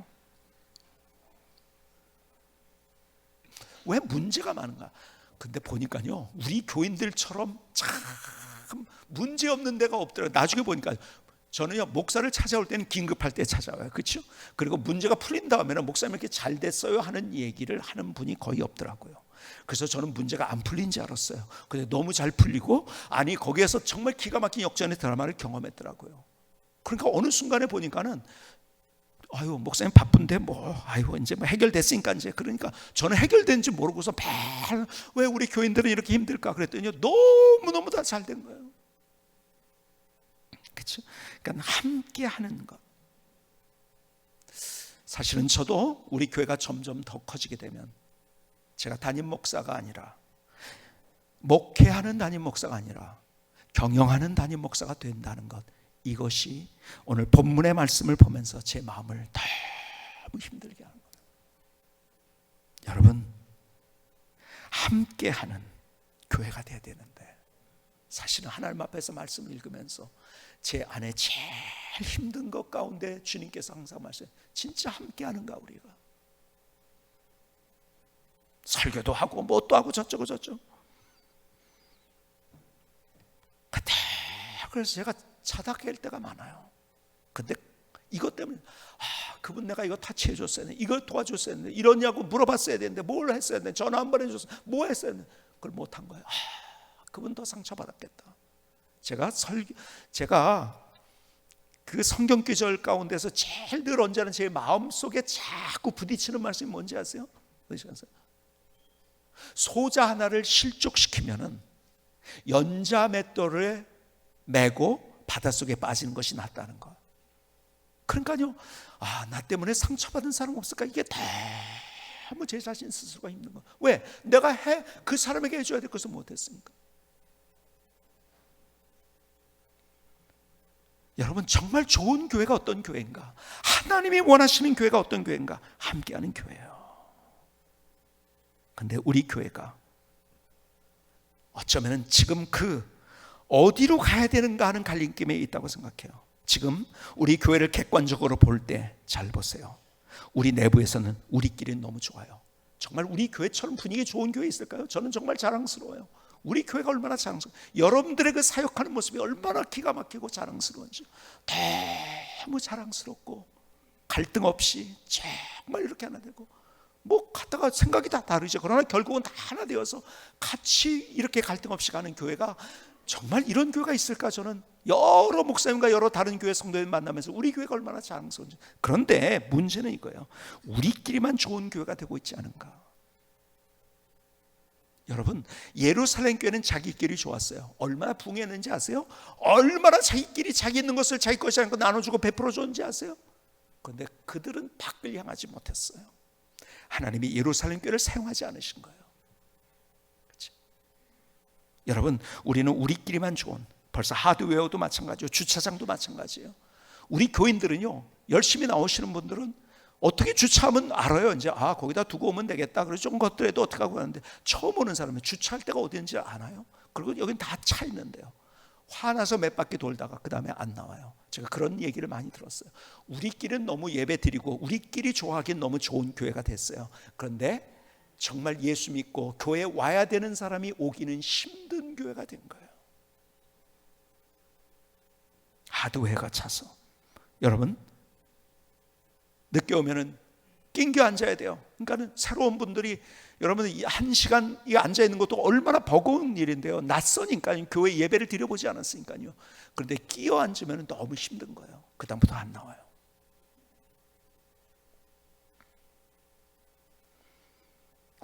[SPEAKER 1] 왜 문제가 많은가? 근데 보니까요, 우리 교인들처럼 참 문제 없는 데가 없더라고요. 나중에 보니까 저는요, 목사를 찾아올 때는 긴급할 때 찾아와요. 그렇죠? 그리고 문제가 풀린 다음에는 목사님 이렇게 잘 됐어요 하는 얘기를 하는 분이 거의 없더라고요. 그래서 저는 문제가 안 풀린 줄 알았어요. 근데 너무 잘 풀리고, 아니 거기에서 정말 기가 막힌 역전의 드라마를 경험했더라고요. 그러니까 어느 순간에 보니까는, 목사님 바쁜데 이제 해결됐으니까 이제, 그러니까 저는 해결된지 모르고서 매일 왜 우리 교인들은 이렇게 힘들까 그랬더니 너무너무 다 잘 된 거예요. 그렇죠? 그러니까 함께 하는 것. 사실은 저도 우리 교회가 점점 더 커지게 되면, 제가 담임 목사가 아니라, 목회하는 담임 목사가 아니라 경영하는 담임 목사가 된다는 것, 이것이 오늘 본문의 말씀을 보면서 제 마음을 너무 힘들게 하는 거예요. 여러분, 함께하는 교회가 돼야 되는데, 사실은 하나님 앞에서 말씀을 읽으면서 제 안에 제일 힘든 것 가운데 주님께서 항상 말씀해, 진짜 함께하는가 우리가? 설교도 하고 뭣도 하고 저쩌고. 그래서 제가 자닥할 때가 많아요. 근데 이것 때문에 그분 내가 이거 타치해 줬어야 했는데, 이걸 도와줬어야 했는데, 이러냐고 물어봤어야 되는데, 뭘 했어야 했는데, 전화 한 번 해줬어, 뭐 했어야 했는데, 그걸 못한 거예요. 그분 더 상처받았겠다. 제가 그 성경 구절 가운데서 제일 늘 언제나 제 마음속에 자꾸 부딪히는 말씀이 뭔지 아세요? 소자 하나를 실족시키면은 연자 맷돌을 메고 바닷속에 빠지는 것이 낫다는 거. 그러니까요, 나 때문에 상처받은 사람 없을까? 이게 너무 제 자신 스스로가 힘든 거. 왜? 내가 그 사람에게 해줘야 될 것을 못했으니까. 여러분, 정말 좋은 교회가 어떤 교회인가? 하나님이 원하시는 교회가 어떤 교회인가? 함께하는 교회예요. 근데 우리 교회가 어쩌면 지금 그 어디로 가야 되는가 하는 갈림길에 있다고 생각해요. 지금 우리 교회를 객관적으로 볼 때 잘 보세요. 우리 내부에서는 우리끼리는 너무 좋아요. 정말 우리 교회처럼 분위기 좋은 교회 있을까요? 저는 정말 자랑스러워요. 우리 교회가 얼마나 자랑스러워요. 여러분들의 그 사역하는 모습이 얼마나 기가 막히고 자랑스러운지 너무 자랑스럽고 갈등 없이 정말 이렇게 하나 되고 뭐 갔다가 생각이 다 다르죠. 그러나 결국은 다 하나 되어서 같이 이렇게 갈등 없이 가는 교회가 정말 이런 교회가 있을까? 저는 여러 목사님과 여러 다른 교회 성도들 만나면서 우리 교회가 얼마나 자랑스러운지. 그런데 문제는 이거예요. 우리끼리만 좋은 교회가 되고 있지 않은가? 여러분, 예루살렘 교회는 자기끼리 좋았어요. 얼마나 부흥했는지 아세요? 얼마나 자기끼리 자기 있는 것을 자기 것이 아닌 거 나눠주고 베풀어 줬는지 아세요? 그런데 그들은 밖을 향하지 못했어요. 하나님이 예루살렘 교회를 사용하지 않으신 거예요. 그렇죠? 여러분, 우리는 우리끼리만 좋은, 벌써 하드웨어도 마찬가지예요. 주차장도 마찬가지예요. 우리 교인들은요, 열심히 나오시는 분들은 어떻게 주차하면 알아요. 이제 거기다 두고 오면 되겠다. 그래서 좀 것들에도 어떻게 하고 하는데, 처음 오는 사람은 주차할 데가 어딘지 아나요? 그리고 여긴 다 차 있는데요. 화나서 몇 바퀴 돌다가 그 다음에 안 나와요. 제가 그런 얘기를 많이 들었어요. 우리끼리는 너무 예배 드리고 우리끼리 좋아하기엔 너무 좋은 교회가 됐어요. 그런데 정말 예수 믿고 교회에 와야 되는 사람이 오기는 힘든 교회가 된 거예요. 하드웨어가 차서. 여러분, 늦게 오면은 낑겨 앉아야 돼요. 그러니까는 새로운 분들이 여러분 한 시간 앉아 있는 것도 얼마나 버거운 일인데요. 낯서니까요. 교회 예배를 드려보지 않았으니까요. 그런데 끼어 앉으면 너무 힘든 거예요. 그 다음부터 안 나와요.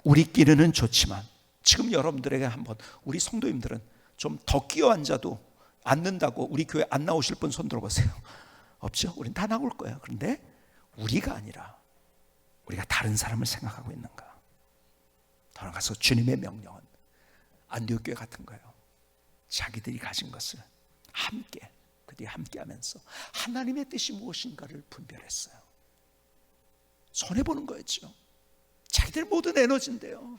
[SPEAKER 1] 우리끼리는 좋지만 지금 여러분들에게 한번, 우리 성도님들은 좀 더 끼어 앉아도 앉는다고 우리 교회 안 나오실 분 손 들어보세요. 없죠? 우린 다 나올 거예요. 그런데 우리가 아니라 우리가 다른 사람을 생각하고 있는가? 돌아가서 주님의 명령은 안디옥 교회 같은 거예요. 자기들이 가진 것을 함께, 그들이 함께하면서 하나님의 뜻이 무엇인가를 분별했어요. 손해보는 거였죠. 자기들 모든 에너지인데요.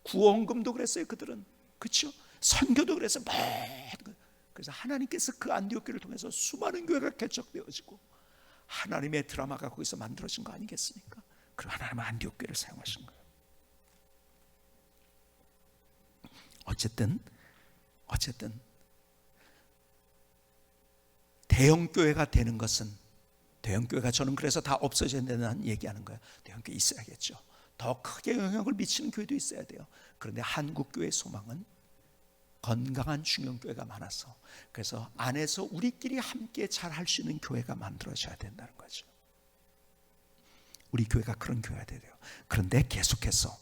[SPEAKER 1] 구원금도 그랬어요. 그들은. 그렇죠? 선교도 그래서 그래서 하나님께서 그 안디옥 교회를 통해서 수많은 교회가 개척되어지고 하나님의 드라마가 거기서 만들어진 거 아니겠습니까? 그리고 하나님은 안디옥 교회를 사용하신 거예요. 어쨌든 대형교회가 되는 것은, 대형교회가 저는 그래서 다 없어져야 된다는 얘기하는 거예요. 대형교회 있어야겠죠. 더 크게 영향을 미치는 교회도 있어야 돼요. 그런데 한국교회의 소망은 건강한 중형교회가 많아서, 그래서 안에서 우리끼리 함께 잘 할 수 있는 교회가 만들어져야 된다는 거죠. 우리 교회가 그런 교회가 돼야 돼요. 그런데 계속해서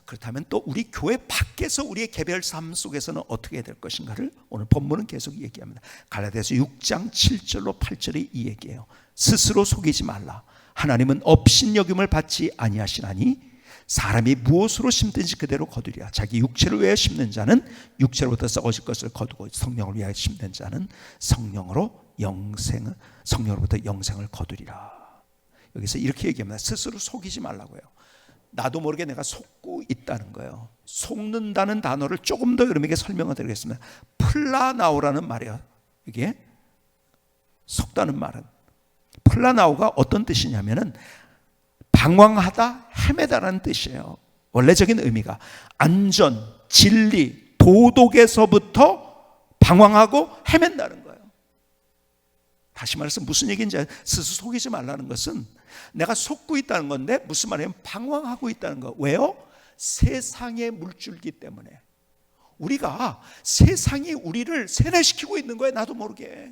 [SPEAKER 1] 그렇다면 또 우리 교회 밖에서 우리의 개별 삶 속에서는 어떻게 해야 될 것인가를 오늘 본문은 계속 얘기합니다. 갈라디아서 6장 7절로 8절이 이 얘기예요. 스스로 속이지 말라. 하나님은 업신여김을 받지 아니하시나니 사람이 무엇으로 심든지 그대로 거두리라. 자기 육체를 위하여 심는 자는 육체로부터 썩어질 것을 거두고 성령을 위하여 심는 자는 성령으로부터 영생을 거두리라. 여기서 이렇게 얘기합니다. 스스로 속이지 말라고요. 나도 모르게 내가 속고 있다는 거예요. 속는다는 단어를 조금 더 여러분에게 설명을 드리겠습니다. 플라나오라는 말이에요. 이게 속다는 말은, 플라나오가 어떤 뜻이냐면은 방황하다, 헤매다라는 뜻이에요. 원래적인 의미가 안전, 진리, 도덕에서부터 방황하고 헤맨다는 거예요. 다시 말해서 무슨 얘기인지, 스스로 속이지 말라는 것은 내가 속고 있다는 건데 무슨 말이냐면 방황하고 있다는 거. 왜요? 세상의 물줄기 때문에. 우리가 세상이 우리를 세뇌시키고 있는 거예요. 나도 모르게.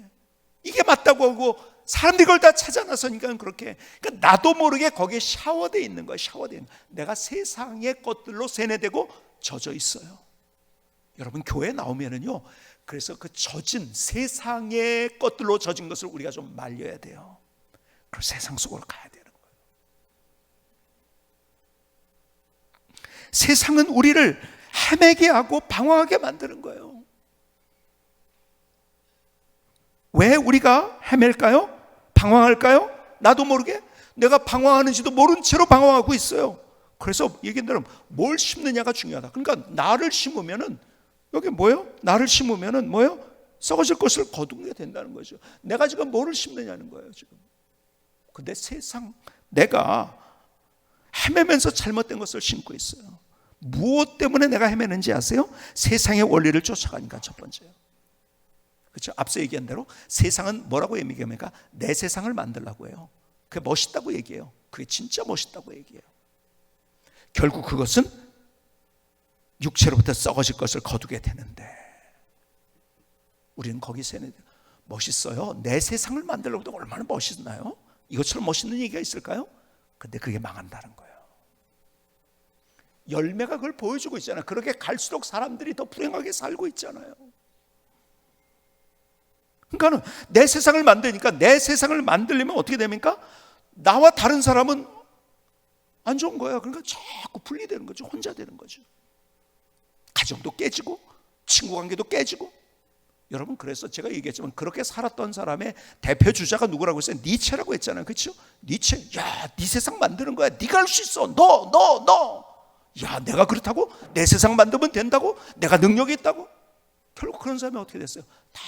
[SPEAKER 1] 이게 맞다고 하고 사람들이 그걸 다 찾아 나서니까 그렇게. 그러니까 나도 모르게 거기에 샤워되어 있는 거예요. 샤워되어 있는 거예요. 내가 세상의 것들로 세뇌되고 젖어 있어요. 여러분 교회 나오면은요, 그래서 그 젖은 세상의 것들로 젖은 것을 우리가 좀 말려야 돼요. 그럼 세상 속으로 가야 되는 거예요. 세상은 우리를 헤매게 하고 방황하게 만드는 거예요. 왜 우리가 헤맬까요? 방황할까요? 나도 모르게 내가 방황하는지도 모른 채로 방황하고 있어요. 그래서 얘기한 대로 뭘 심느냐가 중요하다. 그러니까 나를 심으면은 여기 뭐예요? 나를 심으면은 뭐예요? 썩어질 것을 거두게 된다는 거죠. 내가 지금 뭐를 심느냐는 거예요, 지금. 근데 세상, 내가 헤매면서 잘못된 것을 심고 있어요. 무엇 때문에 내가 헤매는지 아세요? 세상의 원리를 쫓아가니까. 첫 번째요. 그렇죠? 앞서 얘기한 대로 세상은 뭐라고 얘기합니까? 내 세상을 만들라고 해요. 그게 멋있다고 얘기해요. 그게 진짜 멋있다고 얘기해요. 결국 그것은 육체로부터 썩어질 것을 거두게 되는데, 우리는 거기서 멋있어요. 내 세상을 만들려고 해도 얼마나 멋있나요? 이것처럼 멋있는 얘기가 있을까요? 근데 그게 망한다는 거예요. 열매가 그걸 보여주고 있잖아요. 그렇게 갈수록 사람들이 더 불행하게 살고 있잖아요. 그러니까 내 세상을 만드니까, 내 세상을 만들려면 어떻게 됩니까? 나와 다른 사람은 안 좋은 거예요. 그러니까 자꾸 분리되는 거죠. 혼자 되는 거죠. 가정도 깨지고 친구 관계도 깨지고. 여러분, 그래서 제가 얘기했지만 그렇게 살았던 사람의 대표 주자가 누구라고 했어요? 니체라고 했잖아요. 그렇죠? 니체. 야, 네 세상 만드는 거야. 네가 할 수 있어. 너. 야, 내가 그렇다고? 내 세상 만들면 된다고? 내가 능력이 있다고? 결국 그런 사람이 어떻게 됐어요? 다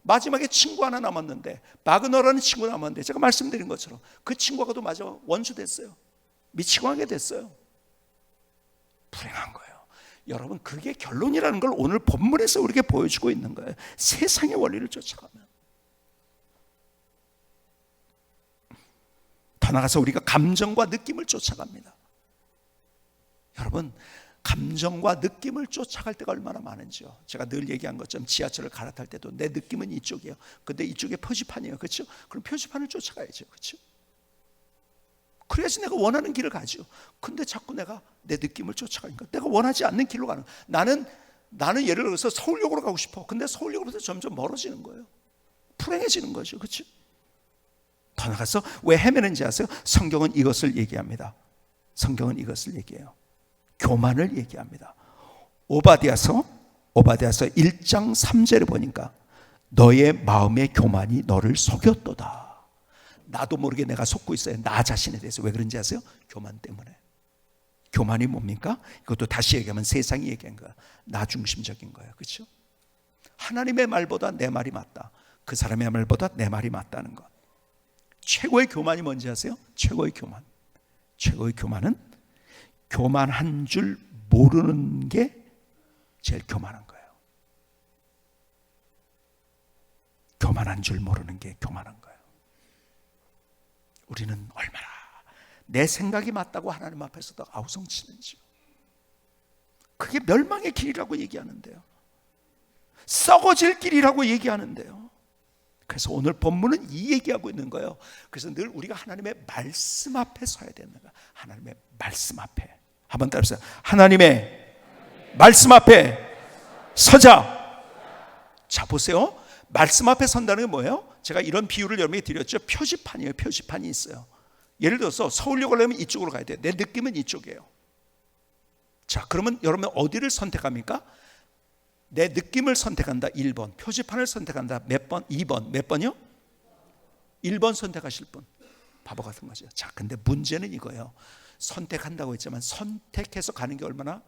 [SPEAKER 1] 마지막에 친구 하나 남았는데, 바그너라는 친구 남았는데, 제가 말씀드린 것처럼 그 친구가 또 마저 원수 됐어요. 미치고 하게 됐어요. 불행한 거예요. 여러분, 그게 결론이라는 걸 오늘 본문에서 우리에게 보여주고 있는 거예요. 세상의 원리를 쫓아가면. 더 나아가서 우리가 감정과 느낌을 쫓아갑니다. 여러분, 감정과 느낌을 쫓아갈 때가 얼마나 많은지요. 제가 늘 얘기한 것처럼 지하철을 갈아탈 때도 내 느낌은 이쪽이에요. 근데 이쪽에 표지판이에요. 그렇죠? 그럼 표지판을 쫓아가야죠. 그렇죠? 그래야지 내가 원하는 길을 가죠. 근데 자꾸 내가 내 느낌을 쫓아가니까 내가 원하지 않는 길로 가는 거예요. 나는 예를 들어서 서울역으로 가고 싶어. 근데 서울역으로부터 점점 멀어지는 거예요. 불행해지는 거죠. 그렇죠? 더 나가서 왜 헤매는지 아세요? 성경은 이것을 얘기합니다. 성경은 이것을 얘기해요. 교만을 얘기합니다. 오바댜서 1장 3절에 보니까 너의 마음의 교만이 너를 속였도다. 나도 모르게 내가 속고 있어요. 나 자신에 대해서. 왜 그런지 아세요? 교만 때문에. 교만이 뭡니까? 이것도 다시 얘기하면 세상이 얘기한 거야. 나 중심적인 거예요. 그렇죠? 하나님의 말보다 내 말이 맞다. 그 사람의 말보다 내 말이 맞다는 것. 최고의 교만이 뭔지 아세요? 최고의 교만은 교만한 줄 모르는 게 제일 교만한 거예요. 교만한 줄 모르는 게 교만한 거예요. 우리는 얼마나 내 생각이 맞다고 하나님 앞에서도 아우성치는지요. 그게 멸망의 길이라고 얘기하는데요. 썩어질 길이라고 얘기하는데요. 그래서 오늘 본문은 이 얘기하고 있는 거예요. 그래서 늘 우리가 하나님의 말씀 앞에 서야 되는 거예요. 하나님의 말씀 앞에. 한번 따라해보세요. 하나님의 말씀 앞에 서자. 자, 보세요. 말씀 앞에 선다는 게 뭐예요? 제가 이런 비유를 여러분에게 드렸죠. 표지판이에요. 표지판이 있어요. 예를 들어서 서울역을 가려면 이쪽으로 가야 돼요. 내 느낌은 이쪽이에요. 자, 그러면 여러분 어디를 선택합니까? 내 느낌을 선택한다. 1번. 표지판을 선택한다. 몇 번? 2번. 몇 번이요? 1번 선택하실 분. 바보 같은 거죠. 자, 근데 문제는 이거예요. 선택한다고 했지만 선택해서 가는 게 얼마나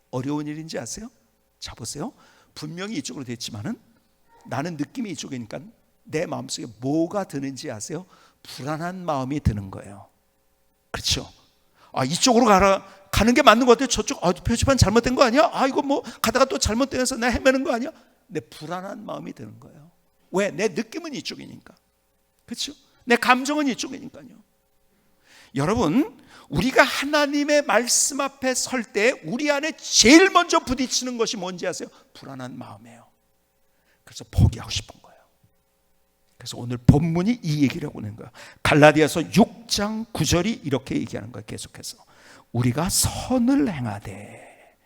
[SPEAKER 1] 어려운 일인지 아세요? 자, 보세요. 분명히 이쪽으로 됐지만은 나는 느낌이 이쪽이니까 내 마음속에 뭐가 드는지 아세요? 불안한 마음이 드는 거예요. 그렇죠? 아, 이쪽으로 가는 게 맞는 것 같아요. 저쪽 표지판 잘못된 거 아니야? 아, 이거 뭐 가다가 또 잘못돼서 나 헤매는 거 아니야? 내 불안한 마음이 드는 거예요. 왜? 내 느낌은 이쪽이니까. 그렇죠? 내 감정은 이쪽이니까요. 여러분, 우리가 하나님의 말씀 앞에 설 때 우리 안에 제일 먼저 부딪히는 것이 뭔지 아세요? 불안한 마음이에요. 그래서 포기하고 싶은 거예요. 그래서 오늘 본문이 이 얘기를 하고 있는 거예요. 갈라디아서 6장 9절이 이렇게 얘기하는 거예요. 계속해서 우리가 선을 행하되.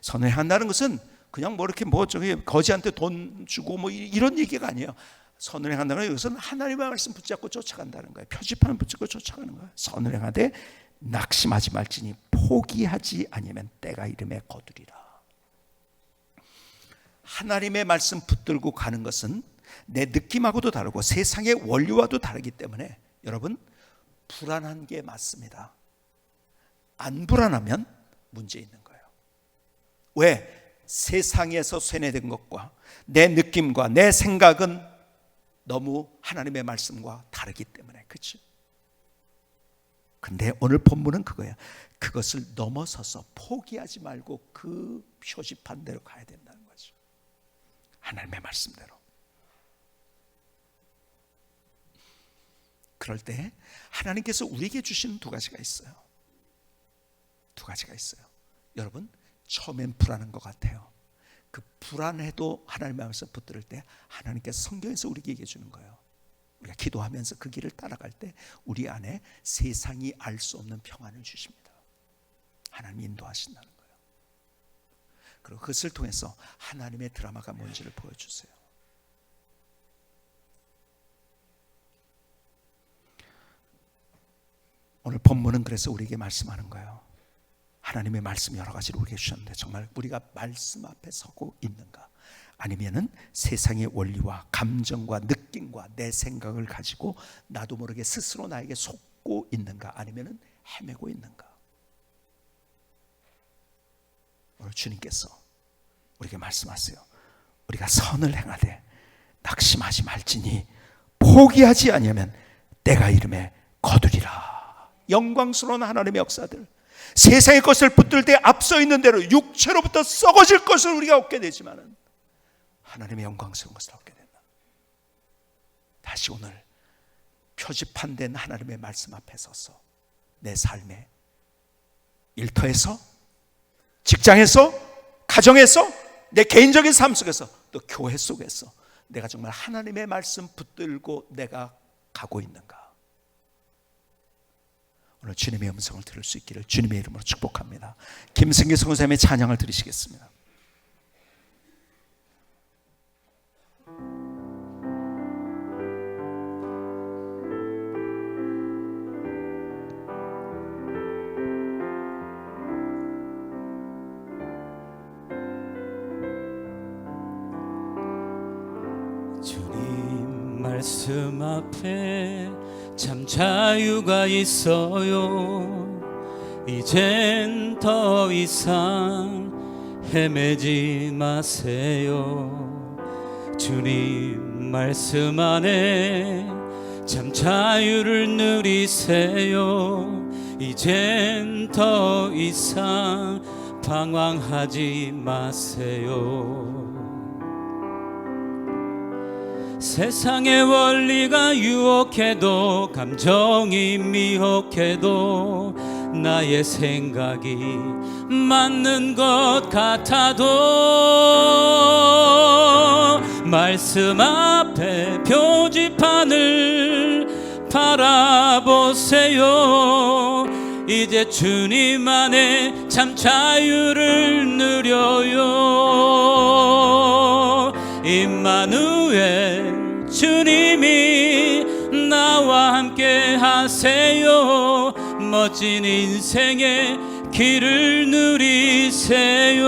[SPEAKER 1] 선을 행한다는 것은 그냥 뭐 이렇게 뭐 저기 거지한테 돈 주고 뭐 이런 얘기가 아니에요. 선을 행한다는 것은 하나님의 말씀 붙잡고 쫓아간다는 거예요. 표지판을 붙잡고 쫓아가는 거예요. 선을 행하되 낙심하지 말지니 포기하지 아니면 때가 이름에 거두리라. 하나님의 말씀 붙들고 가는 것은 내 느낌하고도 다르고 세상의 원리와도 다르기 때문에 여러분, 불안한 게 맞습니다. 안 불안하면 문제 있는 거예요. 왜? 세상에서 세뇌된 것과 내 느낌과 내 생각은 너무 하나님의 말씀과 다르기 때문에. 그렇죠? 근데 오늘 본문은 그거예요. 그것을 넘어서서 포기하지 말고 그 표지판대로 가야 된다는 거죠. 하나님의 말씀대로. 그럴 때 하나님께서 우리에게 주시는 두 가지가 있어요. 두 가지가 있어요. 여러분, 처음엔 불안한 것 같아요. 그 불안해도 하나님의 말씀 붙들을 때 하나님께서 성경에서 우리에게 얘기해 주는 거예요. 우리가 기도하면서 그 길을 따라갈 때 우리 안에 세상이 알 수 없는 평안을 주십니다. 하나님이 인도하신다는 거예요. 그리고 그것을 통해서 하나님의 드라마가 뭔지를 보여주세요. 오늘 본문은 그래서 우리에게 말씀하는 거예요. 하나님의 말씀 여러 가지를 우리에게 주셨는데 정말 우리가 말씀 앞에 서고 있는가? 아니면은 세상의 원리와 감정과 느낌과 내 생각을 가지고 나도 모르게 스스로 나에게 속고 있는가? 아니면은 헤매고 있는가? 오늘 주님께서 우리에게 말씀하세요. 우리가 선을 행하되 낙심하지 말지니 포기하지 아니하면 때가 이름에 거두리라. 영광스러운 하나님의 역사들, 세상의 것을 붙들 때 앞서 있는 대로 육체로부터 썩어질 것을 우리가 얻게 되지만은 하나님의 영광스러운 것을 얻게 된다. 다시 오늘 표지판된 하나님의 말씀 앞에 서서 내 삶의 일터에서, 직장에서, 가정에서, 내 개인적인 삶 속에서, 또 교회 속에서 내가 정말 하나님의 말씀 붙들고 내가 가고 있는가? 오늘 주님의 음성을 들을 수 있기를 주님의 이름으로 축복합니다. 김승기 선생님의 찬양을 드리시겠습니다.
[SPEAKER 2] 주님 말씀 앞에 참 자유가 있어요. 이젠 더 이상 헤매지 마세요. 주님 말씀 안에 참 자유를 누리세요. 이젠 더 이상 방황하지 마세요. 세상의 원리가 유혹해도, 감정이 미혹해도, 나의 생각이 맞는 것 같아도 말씀 앞에 표지판을 바라보세요. 이제 주님 안에 참 자유를 누려요. 임마누엘 주님이 나와 함께 하세요. 멋진 인생의 길을 누리세요.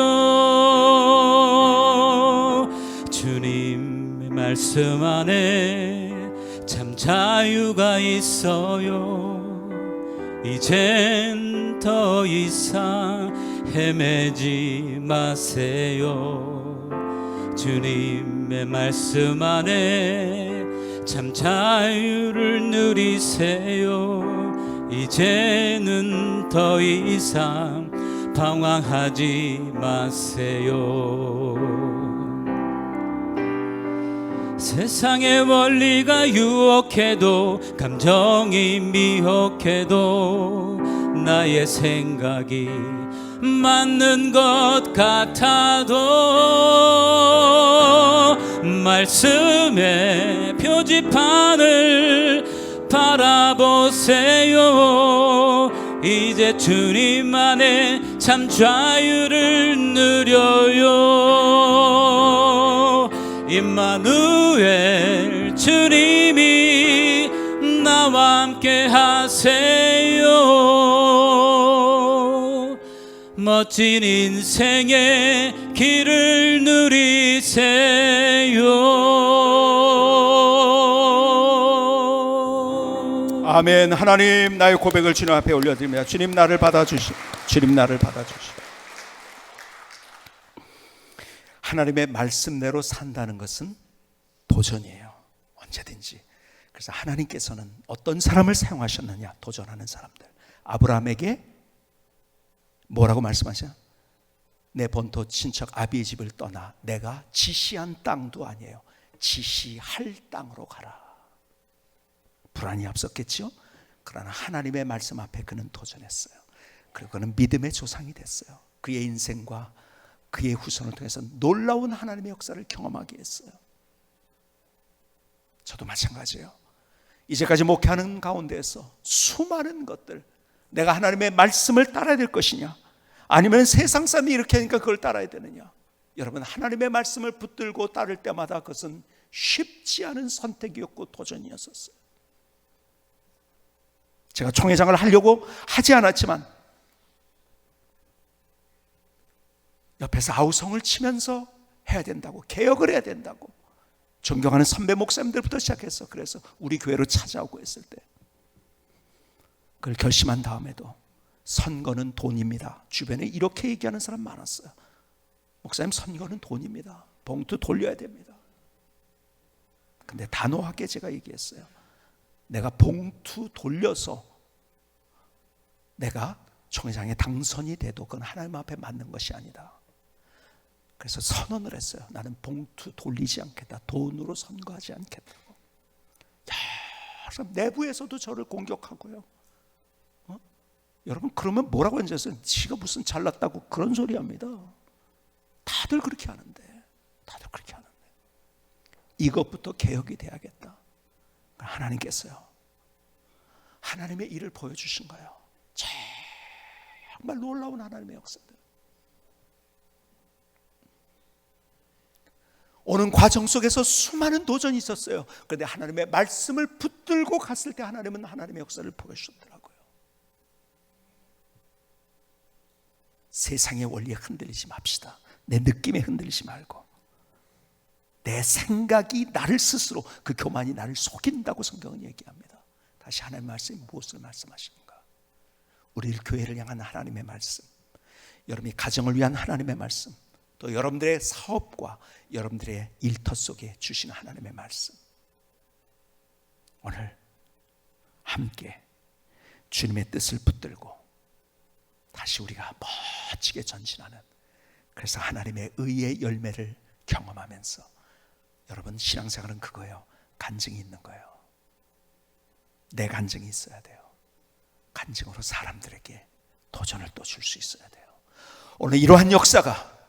[SPEAKER 2] 주님의 말씀 안에 참 자유가 있어요. 이젠 더 이상 헤매지 마세요. 주님의 말씀 안에 참 자유를 누리세요. 이제는 더 이상 방황하지 마세요. 세상의 원리가 유혹해도, 감정이 미혹해도, 나의 생각이 맞는 것 같아도 말씀의 표지판을 바라보세요. 이제 주님 안에 참 자유를 누려요. 임마누엘 주님이 나와 함께 하세요. 멋진 인생의 길을 누리세요.
[SPEAKER 1] 아멘. 하나님, 나의 고백을 주님 앞에 올려드립니다. 주님 나를 받아주시. 주님 나를 받아주시. 하나님의 말씀대로 산다는 것은 도전이에요. 언제든지. 그래서 하나님께서는 어떤 사람을 사용하셨느냐? 도전하는 사람들. 아브라함에게 뭐라고 말씀하셔요? 내 본토 친척 아비의 집을 떠나 내가 지시한 땅도 아니에요. 지시할 땅으로 가라. 불안이 앞섰겠죠? 그러나 하나님의 말씀 앞에 그는 도전했어요. 그리고 그는 믿음의 조상이 됐어요. 그의 인생과 그의 후손을 통해서 놀라운 하나님의 역사를 경험하게 했어요. 저도 마찬가지예요. 이제까지 목회하는 가운데에서 수많은 것들, 내가 하나님의 말씀을 따라야 될 것이냐, 아니면 세상 사람이 이렇게 하니까 그걸 따라야 되느냐. 여러분, 하나님의 말씀을 붙들고 따를 때마다 그것은 쉽지 않은 선택이었고 도전이었었어요. 제가 총회장을 하려고 하지 않았지만 옆에서 아우성을 치면서 해야 된다고, 개혁을 해야 된다고 존경하는 선배 목사님들부터 시작해서, 그래서 우리 교회로 찾아오고 했을 때 그걸 결심한 다음에도 선거는 돈입니다. 주변에 이렇게 얘기하는 사람 많았어요. 목사님, 선거는 돈입니다. 봉투 돌려야 됩니다. 근데 단호하게 제가 얘기했어요. 내가 봉투 돌려서 내가 총회장에 당선이 돼도 그건 하나님 앞에 맞는 것이 아니다. 그래서 선언을 했어요. 나는 봉투 돌리지 않겠다. 돈으로 선거하지 않겠다고. 야, 내부에서도 저를 공격하고요. 여러분, 그러면 뭐라고 하는지 지가 무슨 잘났다고 그런 소리 합니다. 다들 그렇게 하는데, 이것부터 개혁이 돼야겠다. 하나님께서요, 하나님의 일을 보여주신 거예요. 정말 놀라운 하나님의 역사들. 오는 과정 속에서 수많은 도전이 있었어요. 그런데 하나님의 말씀을 붙들고 갔을 때 하나님은 하나님의 역사를 보여주셨더라고요. 세상의 원리에 흔들리지 맙시다. 내 느낌에 흔들리지 말고, 내 생각이 나를 스스로, 그 교만이 나를 속인다고 성경은 얘기합니다. 다시 하나님의 말씀이 무엇을 말씀하시는가? 우리 교회를 향한 하나님의 말씀, 여러분의 가정을 위한 하나님의 말씀, 또 여러분들의 사업과 여러분들의 일터 속에 주신 하나님의 말씀, 오늘 함께 주님의 뜻을 붙들고 다시 우리가 멋지게 전진하는, 그래서 하나님의 의의 열매를 경험하면서, 여러분 신앙생활은 그거예요. 간증이 있는 거예요. 내 간증이 있어야 돼요. 간증으로 사람들에게 도전을 또 줄 수 있어야 돼요. 오늘 이러한 역사가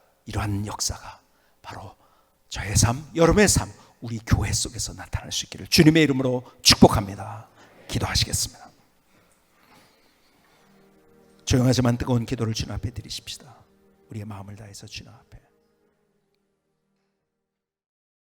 [SPEAKER 1] 바로 저의 삶, 여러분의 삶, 우리 교회 속에서 나타날 수 있기를 주님의 이름으로 축복합니다. 기도하시겠습니다. 조용하지만 뜨거운 기도를 주님 앞에 드리십시다. 우리의 마음을 다해서 주님 앞에